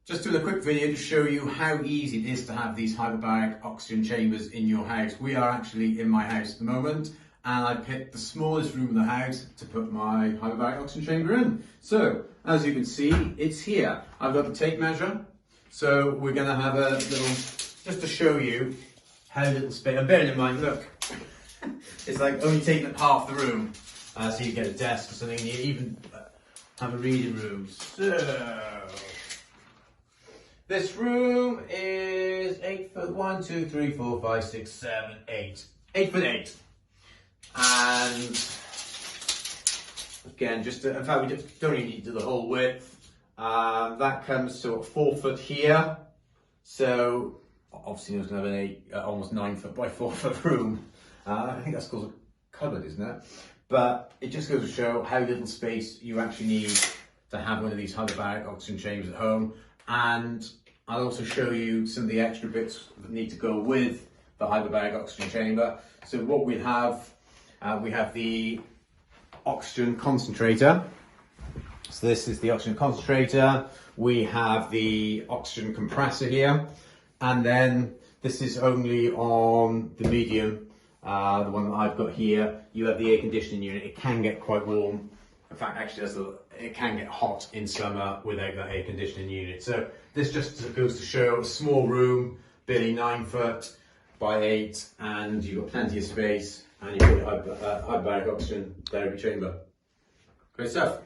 Just doing a quick video to show you how easy it is to have these hyperbaric oxygen chambers in your house. We are actually in my house at the moment, and I picked the smallest room in the house to put my hyperbaric oxygen chamber in. So, as you can see, it's here. I've got the tape measure, so we're going to have a little, just to show you how little space, and bearing in mind, look, it's like only taking up half the room, so you get a desk or something, and you even have a reading room. So, this room is 8 foot, 1, 2, 3, 4, 5, 6, 7, 8. 8 foot 8. And again, in fact, we just don't even need to do the whole width. That comes to 4 foot here. So obviously there's going to have an almost 9 foot by 4 foot room. I think that's called a cupboard, isn't it? But it just goes to show how little space you actually need to have one of these hyperbaric oxygen chambers at home. And I'll also show you some of the extra bits that need to go with the hyperbaric oxygen chamber. So what we have the oxygen concentrator. So this is the oxygen concentrator. We have the oxygen compressor here. And then this is only on the medium, the one that I've got here. You have the air conditioning unit. It can get quite warm. In fact, actually, it can get hot in summer without that air conditioning unit. So this just goes to show a small room, barely 9 foot by 8, and you've got plenty of space, and you've got a hyperbaric oxygen therapy chamber. Great stuff.